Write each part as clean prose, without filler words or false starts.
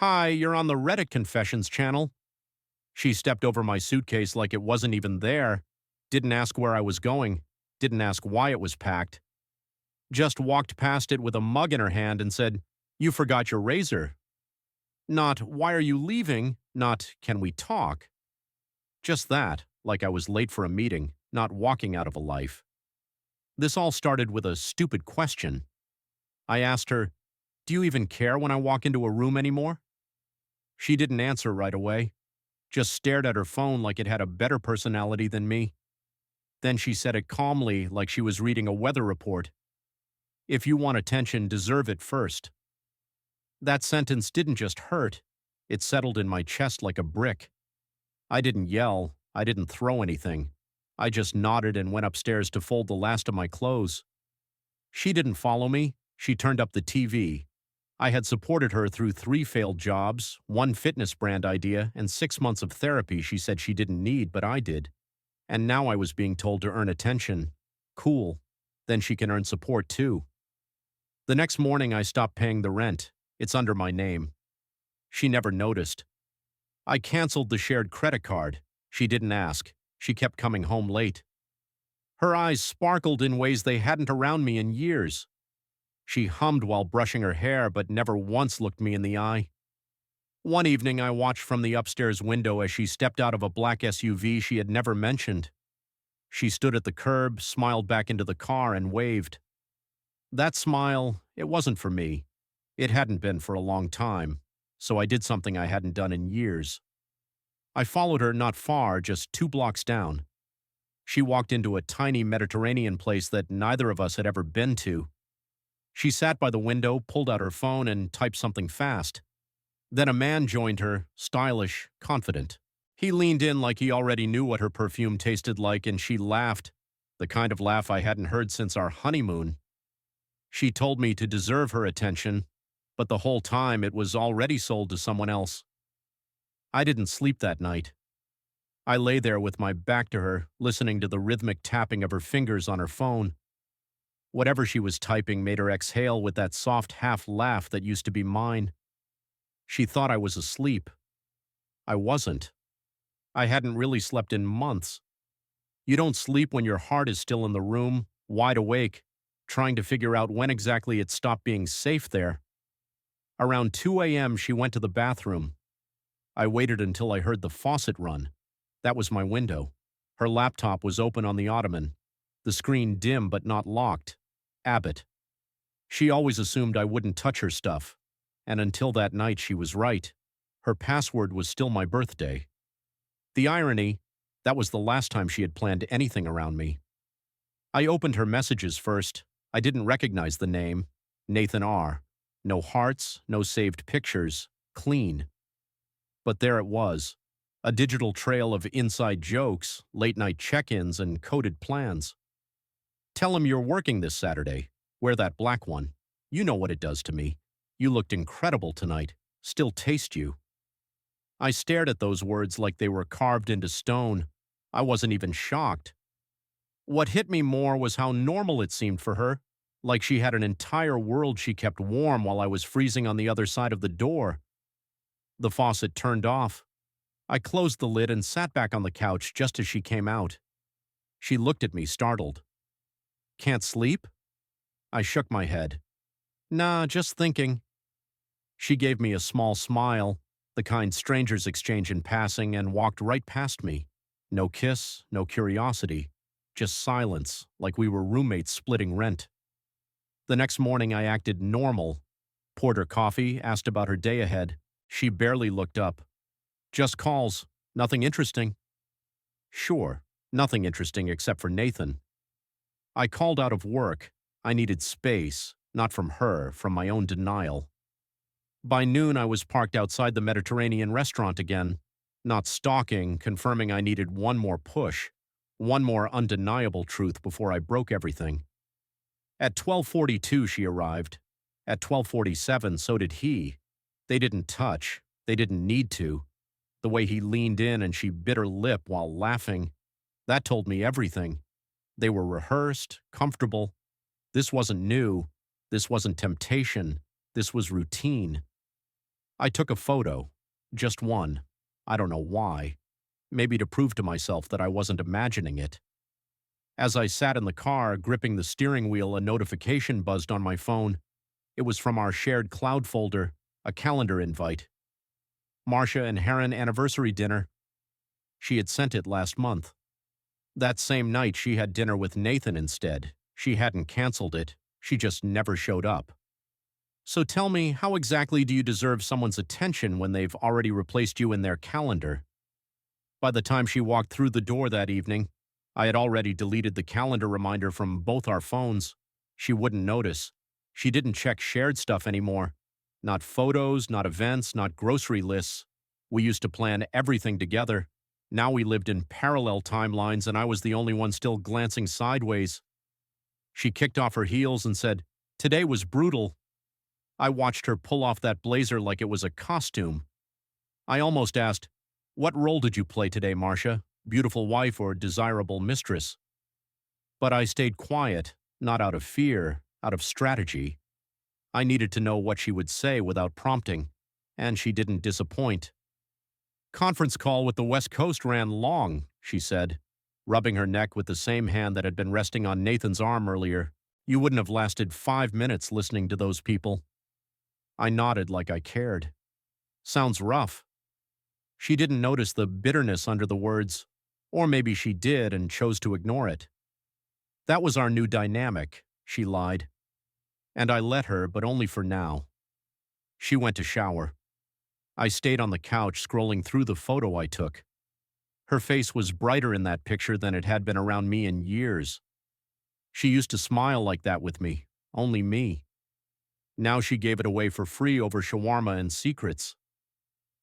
Hi, you're on the Reddit Confessions channel. She stepped over my suitcase like it wasn't even there, didn't ask where I was going, didn't ask why it was packed, just walked past it with a mug in her hand and said, "You forgot your razor." Not, "Why are you leaving?" Not, "Can we talk?" Just that, like I was late for a meeting, not walking out of a life. This all started with a stupid question. I asked her, "Do you even care when I walk into a room anymore?" She didn't answer right away, just stared at her phone like it had a better personality than me. Then she said it calmly, like she was reading a weather report. "If you want attention, deserve it first." That sentence didn't just hurt, it settled in my chest like a brick. I didn't yell, I didn't throw anything. I just nodded and went upstairs to fold the last of my clothes. She didn't follow me, she turned up the TV. I had supported her through 3 failed jobs, 1 fitness brand idea, and 6 months of therapy she said she didn't need, but I did. And now I was being told to earn attention. Cool. Then she can earn support too. The next morning I stopped paying the rent. It's under my name. She never noticed. I canceled the shared credit card. She didn't ask. She kept coming home late. Her eyes sparkled in ways they hadn't around me in years. She hummed while brushing her hair but never once looked me in the eye. One evening I watched from the upstairs window as she stepped out of a black SUV she had never mentioned. She stood at the curb, smiled back into the car, and waved. That smile, it wasn't for me. It hadn't been for a long time, so I did something I hadn't done in years. I followed her not far, just 2 blocks down. She walked into a tiny Mediterranean place that neither of us had ever been to. She sat by the window, pulled out her phone, and typed something fast. Then a man joined her, stylish, confident. He leaned in like he already knew what her perfume tasted like, and she laughed, the kind of laugh I hadn't heard since our honeymoon. She told me to deserve her attention, but the whole time it was already sold to someone else. I didn't sleep that night. I lay there with my back to her, listening to the rhythmic tapping of her fingers on her phone. Whatever she was typing made her exhale with that soft half-laugh that used to be mine. She thought I was asleep. I wasn't. I hadn't really slept in months. You don't sleep when your heart is still in the room, wide awake, trying to figure out when exactly it stopped being safe there. Around 2 a.m., she went to the bathroom. I waited until I heard the faucet run. That was my window. Her laptop was open on the ottoman, the screen dim but not locked. Abbott. She always assumed I wouldn't touch her stuff, and until that night she was right. Her password was still my birthday. The irony, that was the last time she had planned anything around me. I opened her messages first. I didn't recognize the name. Nathan R. No hearts, no saved pictures. Clean. But there it was. A digital trail of inside jokes, late-night check-ins, and coded plans. "Tell him you're working this Saturday. Wear that black one. You know what it does to me. You looked incredible tonight. Still taste you." I stared at those words like they were carved into stone. I wasn't even shocked. What hit me more was how normal it seemed for her, like she had an entire world she kept warm while I was freezing on the other side of the door. The faucet turned off. I closed the lid and sat back on the couch just as she came out. She looked at me, startled. "Can't sleep?" I shook my head. "Nah, just thinking." She gave me a small smile, the kind strangers exchange in passing, and walked right past me. No kiss, no curiosity, just silence, like we were roommates splitting rent. The next morning I acted normal. Poured her coffee, asked about her day ahead. She barely looked up. "Just calls. Nothing interesting." Sure, nothing interesting except for Nathan. I called out of work. I needed space, not from her, from my own denial. By noon I was parked outside the Mediterranean restaurant again, not stalking, confirming I needed one more push, one more undeniable truth before I broke everything. At 12:42 she arrived. At 12:47 so did he. They didn't touch. They didn't need to. The way he leaned in and she bit her lip while laughing, that told me everything. They were rehearsed, comfortable. This wasn't new. This wasn't temptation. This was routine. I took a photo. Just one. I don't know why. Maybe to prove to myself that I wasn't imagining it. As I sat in the car, gripping the steering wheel, a notification buzzed on my phone. It was from our shared cloud folder, a calendar invite. Marcia and Heron anniversary dinner. She had sent it last month. That same night, she had dinner with Nathan instead. She hadn't canceled it. She just never showed up. So tell me, how exactly do you deserve someone's attention when they've already replaced you in their calendar? By the time she walked through the door that evening, I had already deleted the calendar reminder from both our phones. She wouldn't notice. She didn't check shared stuff anymore. Not photos, not events, not grocery lists. We used to plan everything together. Now we lived in parallel timelines and I was the only one still glancing sideways. She kicked off her heels and said, "Today was brutal." I watched her pull off that blazer like it was a costume. I almost asked, "What role did you play today, Marcia? Beautiful wife or desirable mistress?" But I stayed quiet, not out of fear, out of strategy. I needed to know what she would say without prompting, and she didn't disappoint. "Conference call with the West Coast ran long," she said, rubbing her neck with the same hand that had been resting on Nathan's arm earlier. "You wouldn't have lasted 5 minutes listening to those people." I nodded like I cared. "Sounds rough." She didn't notice the bitterness under the words, or maybe she did and chose to ignore it. "That was our new dynamic," she lied. And I let her, but only for now. She went to shower. I stayed on the couch scrolling through the photo I took. Her face was brighter in that picture than it had been around me in years. She used to smile like that with me, only me. Now she gave it away for free over shawarma and secrets.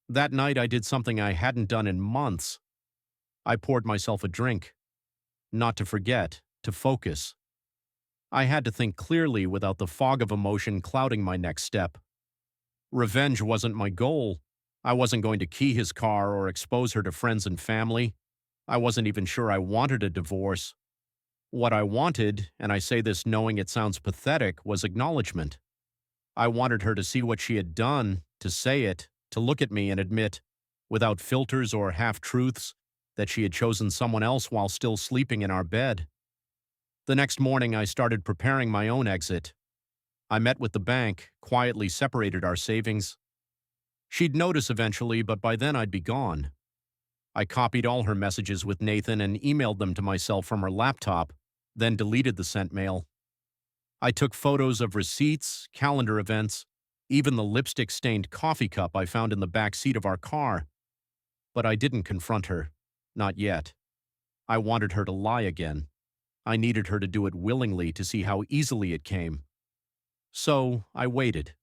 That night I did something I hadn't done in months. I poured myself a drink. Not to forget, to focus. I had to think clearly without the fog of emotion clouding my next step. Revenge wasn't my goal. I wasn't going to key his car or expose her to friends and family. I wasn't even sure I wanted a divorce. What I wanted, and I say this knowing it sounds pathetic, was acknowledgement. I wanted her to see what she had done, to say it, to look at me and admit, without filters or half-truths, that she had chosen someone else while still sleeping in our bed. The next morning, I started preparing my own exit. I met with the bank, quietly separated our savings. She'd notice eventually, but by then I'd be gone. I copied all her messages with Nathan and emailed them to myself from her laptop, then deleted the sent mail. I took photos of receipts, calendar events, even the lipstick-stained coffee cup I found in the back seat of our car. But I didn't confront her. Not yet. I wanted her to lie again. I needed her to do it willingly to see how easily it came. So I waited.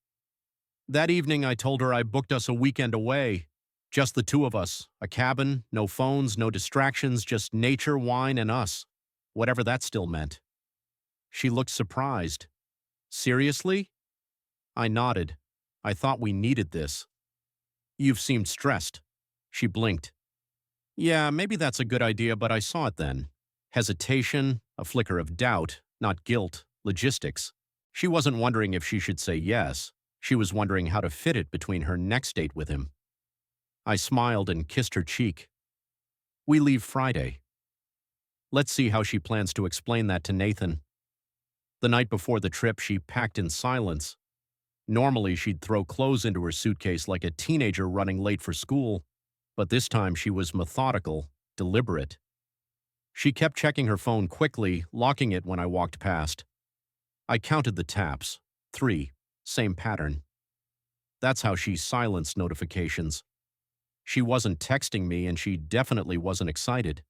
That evening I told her I booked us a weekend away. Just the two of us. A cabin, no phones, no distractions, just nature, wine, and us. Whatever that still meant. She looked surprised. "Seriously?" I nodded. I thought we needed this. "You've seemed stressed." She blinked. "Yeah, maybe that's a good idea, but I saw it then. Hesitation, a flicker of doubt, not guilt, logistics. She wasn't wondering if she should say yes. She was wondering how to fit it between her next date with him. I smiled and kissed her cheek. "We leave Friday." Let's see how she plans to explain that to Nathan. The night before the trip, she packed in silence. Normally, she'd throw clothes into her suitcase like a teenager running late for school, but this time she was methodical, deliberate. She kept checking her phone quickly, locking it when I walked past. I counted the taps. 3. Same pattern. That's how she silenced notifications. She wasn't texting me, and she definitely wasn't excited.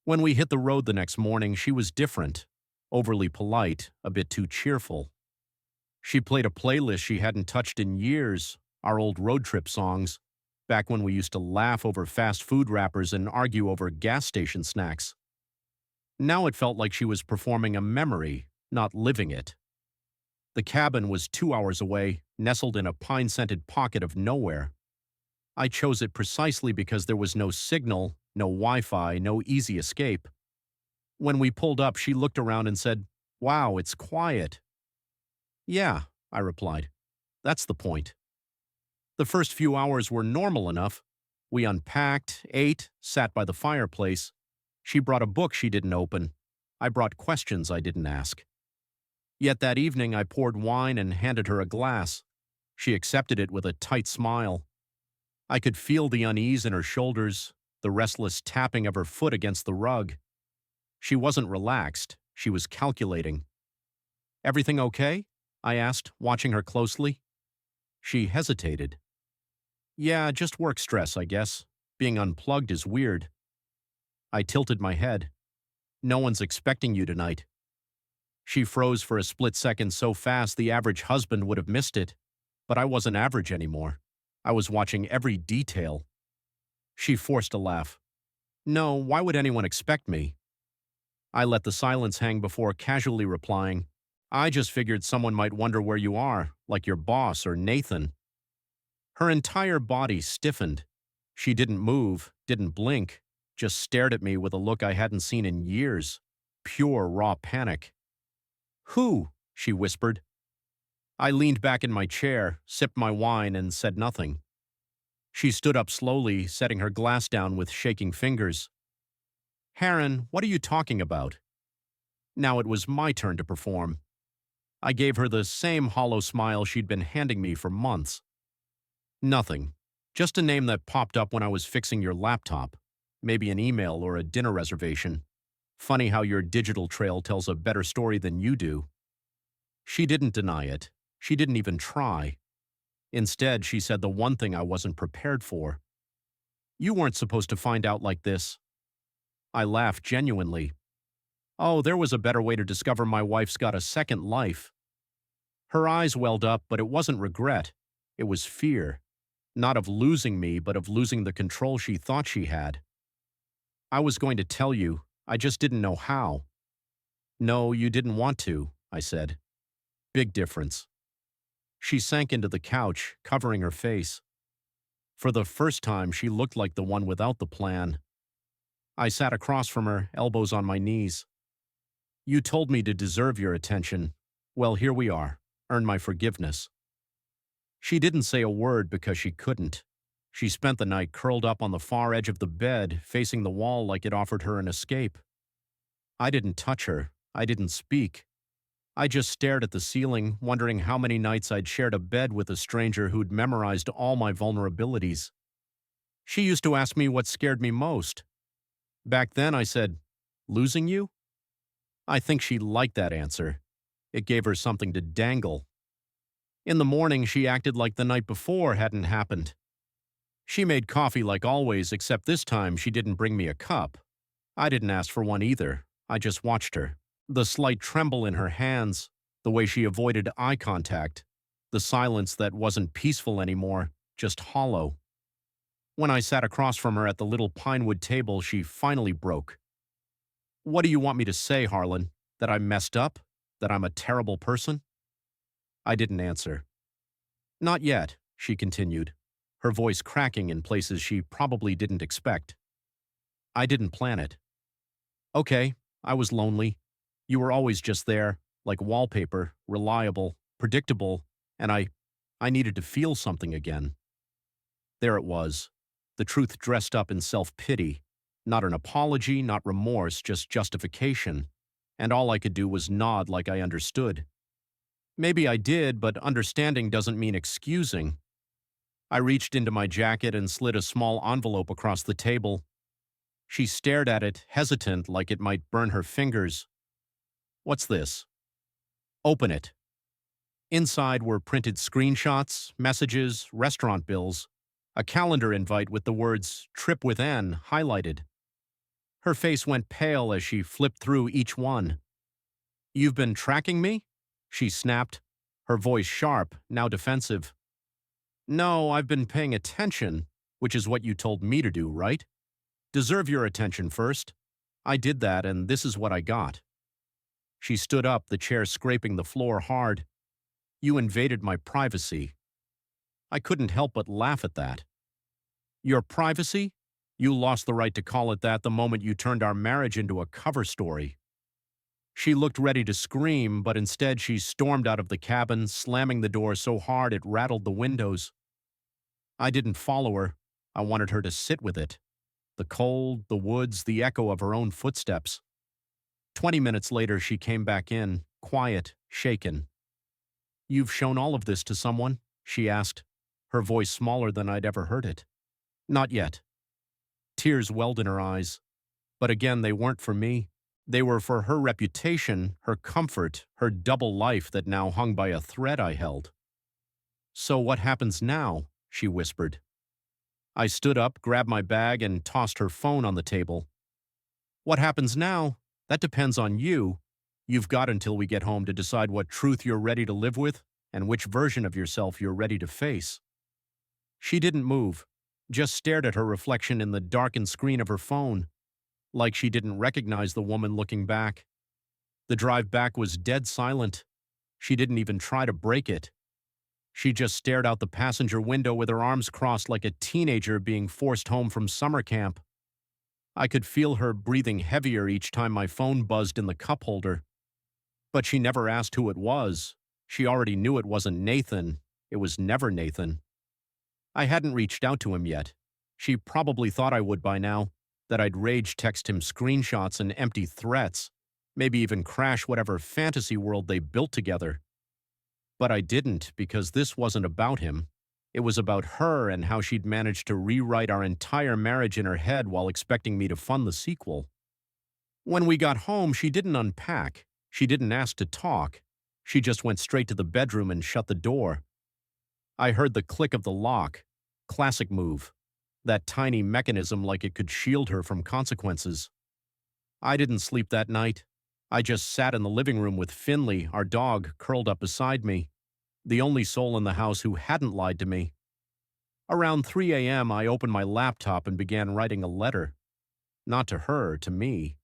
When we hit the road the next morning, she was different. Overly polite, a bit too cheerful. She played a playlist she hadn't touched in years, our old road trip songs, back when we used to laugh over fast food wrappers and argue over gas station snacks. Now it felt like she was performing a memory, not living it. The cabin was 2 hours away, nestled in a pine-scented pocket of nowhere. I chose it precisely because there was no signal, no Wi-Fi, no easy escape. When we pulled up, she looked around and said, "Wow, it's quiet." "Yeah," I replied. "That's the point." The first few hours were normal enough. We unpacked, ate, sat by the fireplace. She brought a book she didn't open. I brought questions I didn't ask. Yet that evening I poured wine and handed her a glass. She accepted it with a tight smile. I could feel the unease in her shoulders, the restless tapping of her foot against the rug. She wasn't relaxed. She was calculating. "Everything okay?" I asked, watching her closely. She hesitated. "Yeah, just work stress, I guess. Being unplugged is weird." I tilted my head. "No one's expecting you tonight." She froze for a split second so fast the average husband would have missed it. But I wasn't average anymore. I was watching every detail. She forced a laugh. "No, why would anyone expect me?" I let the silence hang before casually replying, "I just figured someone might wonder where you are, like your boss or Nathan." Her entire body stiffened. She didn't move, didn't blink, just stared at me with a look I hadn't seen in years. Pure, raw panic. "Who?" she whispered. I leaned back in my chair, sipped my wine, and said nothing. She stood up slowly, setting her glass down with shaking fingers. "Harren, what are you talking about?" Now it was my turn to perform. I gave her the same hollow smile she'd been handing me for months. "Nothing. Just a name that popped up when I was fixing your laptop. Maybe an email or a dinner reservation. Funny how your digital trail tells a better story than you do." She didn't deny it. She didn't even try. Instead, she said the one thing I wasn't prepared for. "You weren't supposed to find out like this." I laughed genuinely. Oh, there was a better way to discover my wife's got a second life. Her eyes welled up, but it wasn't regret. It was fear. Not of losing me, but of losing the control she thought she had. "I was going to tell you. I just didn't know how." "No, you didn't want to," I said. Big difference. She sank into the couch, covering her face. For the first time, she looked like the one without the plan. I sat across from her, elbows on my knees. "You told me to deserve your attention. Well, here we are. Earn my forgiveness." She didn't say a word because she couldn't. She spent the night curled up on the far edge of the bed, facing the wall like it offered her an escape. I didn't touch her. I didn't speak. I just stared at the ceiling, wondering how many nights I'd shared a bed with a stranger who'd memorized all my vulnerabilities. She used to ask me what scared me most. Back then, I said, "Losing you?" I think she liked that answer. It gave her something to dangle. In the morning, she acted like the night before hadn't happened. She made coffee like always, except this time she didn't bring me a cup. I didn't ask for one either. I just watched her. The slight tremble in her hands, the way she avoided eye contact, the silence that wasn't peaceful anymore, just hollow. When I sat across from her at the little pinewood table, she finally broke. "What do you want me to say, Harlan? That I messed up? That I'm a terrible person?" I didn't answer. "Not yet," she continued, her voice cracking in places she probably didn't expect. "I didn't plan it. Okay, I was lonely. You were always just there, like wallpaper, reliable, predictable, and I needed to feel something again." There it was, the truth dressed up in self-pity, not an apology, not remorse, just justification, and all I could do was nod like I understood. Maybe I did, but understanding doesn't mean excusing. I reached into my jacket and slid a small envelope across the table. She stared at it, hesitant, like it might burn her fingers. "What's this?" "Open it." Inside were printed screenshots, messages, restaurant bills, a calendar invite with the words "Trip with Ann" highlighted. Her face went pale as she flipped through each one. "You've been tracking me?" she snapped, her voice sharp, now defensive. "No, I've been paying attention, which is what you told me to do, right? Deserve your attention first. I did that, and this is what I got." She stood up, the chair scraping the floor hard. "You invaded my privacy." I couldn't help but laugh at that. "Your privacy? You lost the right to call it that the moment you turned our marriage into a cover story." She looked ready to scream, but instead she stormed out of the cabin, slamming the door so hard it rattled the windows. I didn't follow her. I wanted her to sit with it. The cold, the woods, the echo of her own footsteps. 20 minutes later, she came back in, quiet, shaken. "You've shown all of this to someone?" she asked, her voice smaller than I'd ever heard it. "Not yet." Tears welled in her eyes. But again, they weren't for me. They were for her reputation, her comfort, her double life that now hung by a thread I held. "So what happens now?" she whispered. I stood up, grabbed my bag, and tossed her phone on the table. "What happens now? That depends on you. You've got until we get home to decide what truth you're ready to live with and which version of yourself you're ready to face." She didn't move, just stared at her reflection in the darkened screen of her phone, like she didn't recognize the woman looking back. The drive back was dead silent. She didn't even try to break it. She just stared out the passenger window with her arms crossed like a teenager being forced home from summer camp. I could feel her breathing heavier each time my phone buzzed in the cup holder. But she never asked who it was. She already knew it wasn't Nathan. It was never Nathan. I hadn't reached out to him yet. She probably thought I would by now, that I'd rage text him screenshots and empty threats, maybe even crash whatever fantasy world they built together. But I didn't, because this wasn't about him. It was about her and how she'd managed to rewrite our entire marriage in her head while expecting me to fund the sequel. When we got home, she didn't unpack. She didn't ask to talk. She just went straight to the bedroom and shut the door. I heard the click of the lock. Classic move. That tiny mechanism like it could shield her from consequences. I didn't sleep that night. I just sat in the living room with Finley, our dog, curled up beside me, the only soul in the house who hadn't lied to me. Around 3 a.m., I opened my laptop and began writing a letter. Not to her, to me.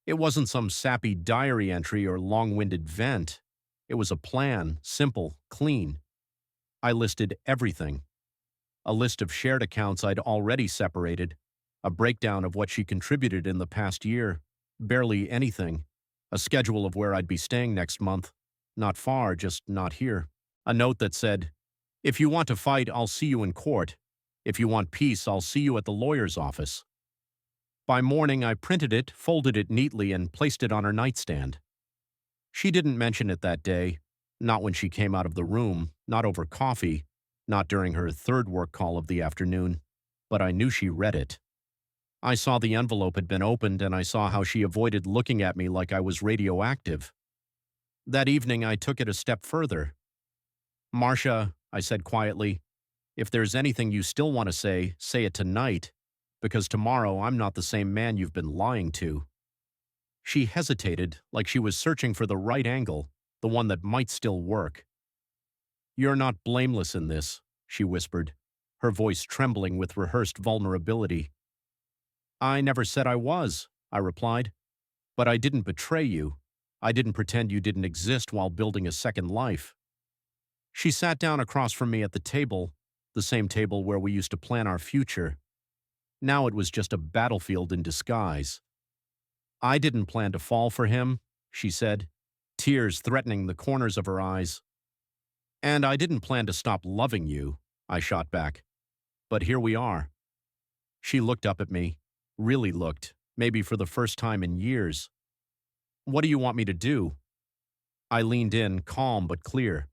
It wasn't some sappy diary entry or long-winded vent. It was a plan, simple, clean. I listed everything. A list of shared accounts I'd already separated, a breakdown of what she contributed in the past year, barely anything, a schedule of where I'd be staying next month, not far, just not here, a note that said, "If you want to fight, I'll see you in court. If you want peace, I'll see you at the lawyer's office." By morning, I printed it, folded it neatly, and placed it on her nightstand. She didn't mention it that day, not when she came out of the room, not over coffee, not during her third work call of the afternoon, but I knew she read it. I saw the envelope had been opened, and I saw how she avoided looking at me like I was radioactive. That evening, I took it a step further. "Marcia," I said quietly, "if there's anything you still want to say it tonight, because tomorrow I'm not the same man you've been lying to." She hesitated, like she was searching for the right angle, the one that might still work. "You're not blameless in this," she whispered, her voice trembling with rehearsed vulnerability. "I never said I was," I replied. "But I didn't betray you. I didn't pretend you didn't exist while building a second life." She sat down across from me at the table, the same table where we used to plan our future. Now it was just a battlefield in disguise. "I didn't plan to fall for him," she said, tears threatening the corners of her eyes. "And I didn't plan to stop loving you," I shot back. "But here we are." She looked up at me, really looked, maybe for the first time in years. "What do you want me to do?" I leaned in, calm but clear.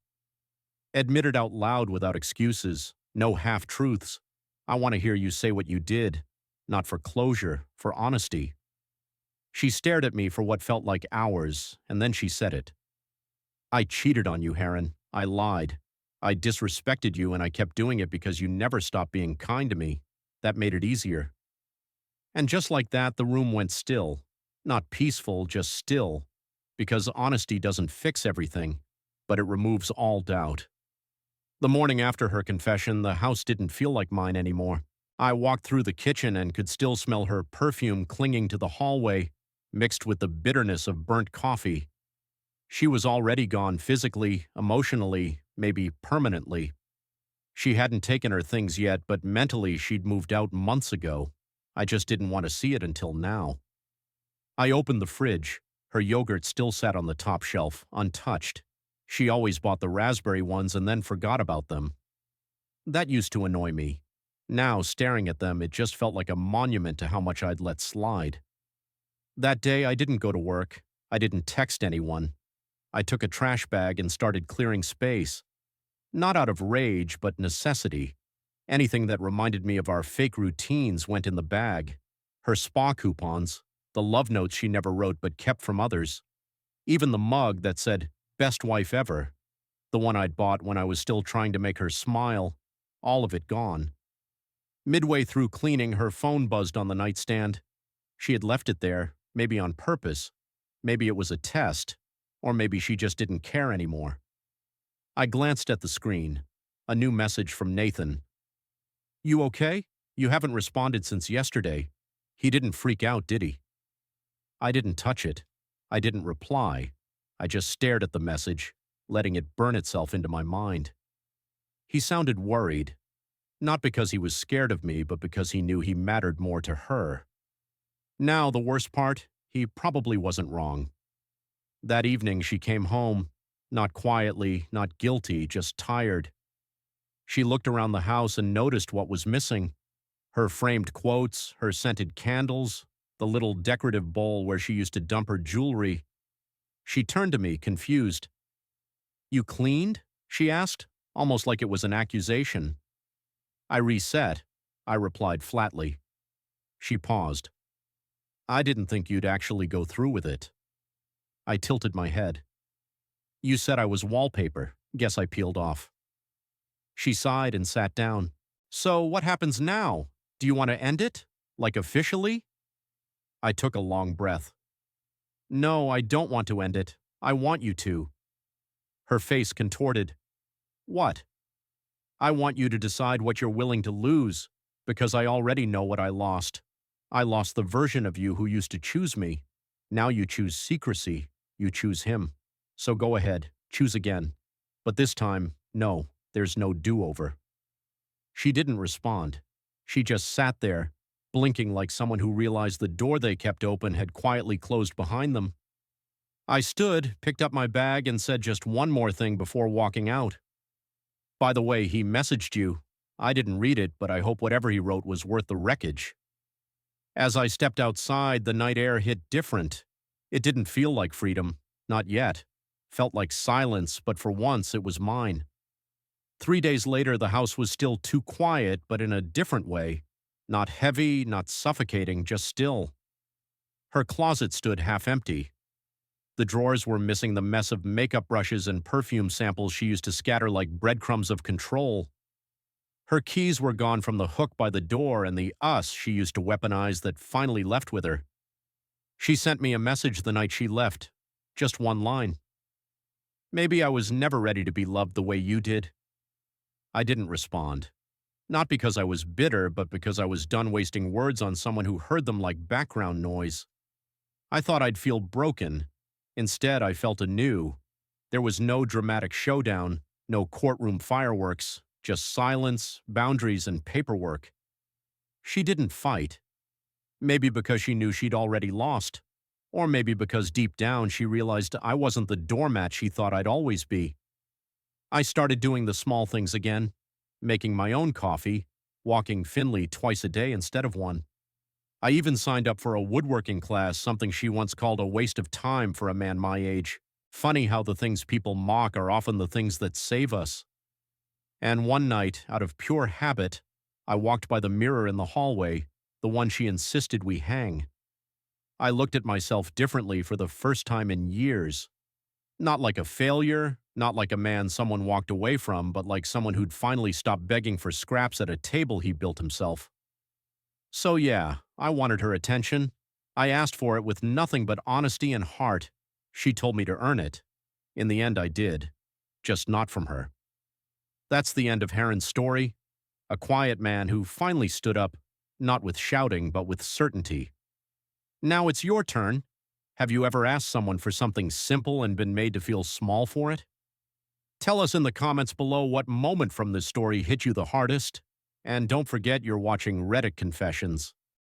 "Admit it out loud without excuses, no half-truths. I want to hear you say what you did, not for closure, for honesty." She stared at me for what felt like hours, and then she said it. "I cheated on you, Heron. I lied. I disrespected you, and I kept doing it because you never stopped being kind to me. That made it easier." And just like that, the room went still. Not peaceful, just still. Because honesty doesn't fix everything, but it removes all doubt. The morning after her confession, the house didn't feel like mine anymore. I walked through the kitchen and could still smell her perfume clinging to the hallway, mixed with the bitterness of burnt coffee. She was already gone physically, emotionally, maybe permanently. She hadn't taken her things yet, but mentally she'd moved out months ago. I just didn't want to see it until now. I opened the fridge. Her yogurt still sat on the top shelf, untouched. She always bought the raspberry ones and then forgot about them. That used to annoy me. Now, staring at them, it just felt like a monument to how much I'd let slide. That day, I didn't go to work. I didn't text anyone. I took a trash bag and started clearing space. Not out of rage, but necessity. Anything that reminded me of our fake routines went in the bag. Her spa coupons, the love notes she never wrote but kept from others, even the mug that said, "Best wife ever," the one I'd bought when I was still trying to make her smile, all of it gone. Midway through cleaning, her phone buzzed on the nightstand. She had left it there, maybe on purpose. Maybe it was a test, or maybe she just didn't care anymore. I glanced at the screen. A new message from Nathan. "You okay? You haven't responded since yesterday." He didn't freak out, did he? I didn't touch it. I didn't reply. I just stared at the message, letting it burn itself into my mind. He sounded worried. Not because he was scared of me, but because he knew he mattered more to her. Now, the worst part, he probably wasn't wrong. That evening, she came home, not quietly, not guilty, just tired. She looked around the house and noticed what was missing. Her framed quotes, her scented candles, the little decorative bowl where she used to dump her jewelry. She turned to me, confused. "You cleaned?" she asked, almost like it was an accusation. "I reset," I replied flatly. She paused. "I didn't think you'd actually go through with it." I tilted my head. "You said I was wallpaper. Guess I peeled off." She sighed and sat down. "So what happens now? Do you want to end it? Like officially?" I took a long breath. "No, I don't want to end it. I want you to." Her face contorted. "What?" "I want you to decide what you're willing to lose, because I already know what I lost. I lost the version of you who used to choose me. Now you choose secrecy. You choose him. So go ahead, choose again. But this time, no, there's no do-over." She didn't respond. She just sat there, blinking like someone who realized the door they kept open had quietly closed behind them. I stood, picked up my bag, and said just one more thing before walking out. "By the way, he messaged you. I didn't read it, but I hope whatever he wrote was worth the wreckage." As I stepped outside, the night air hit different. It didn't feel like freedom, not yet. Felt like silence, but for once it was mine. 3 days later, the house was still too quiet, but in a different way. Not heavy, not suffocating, just still. Her closet stood half empty. The drawers were missing the mess of makeup brushes and perfume samples she used to scatter like breadcrumbs of control. Her keys were gone from the hook by the door and the us she used to weaponize that finally left with her. She sent me a message the night she left. Just one line. "Maybe I was never ready to be loved the way you did." I didn't respond. Not because I was bitter, but because I was done wasting words on someone who heard them like background noise. I thought I'd feel broken. Instead, I felt anew. There was no dramatic showdown, no courtroom fireworks, just silence, boundaries, and paperwork. She didn't fight. Maybe because she knew she'd already lost. Or maybe because deep down she realized I wasn't the doormat she thought I'd always be. I started doing the small things again, making my own coffee, walking Finley twice a day instead of one. I even signed up for a woodworking class, something she once called a waste of time for a man my age. Funny how the things people mock are often the things that save us. And one night, out of pure habit, I walked by the mirror in the hallway, the one she insisted we hang. I looked at myself differently for the first time in years. Not like a failure, not like a man someone walked away from, but like someone who'd finally stopped begging for scraps at a table he built himself. So yeah, I wanted her attention. I asked for it with nothing but honesty and heart. She told me to earn it. In the end, I did. Just not from her. That's the end of Heron's story. A quiet man who finally stood up, not with shouting, but with certainty. Now it's your turn. Have you ever asked someone for something simple and been made to feel small for it? Tell us in the comments below what moment from this story hit you the hardest. And don't forget you're watching Reddit Confessions.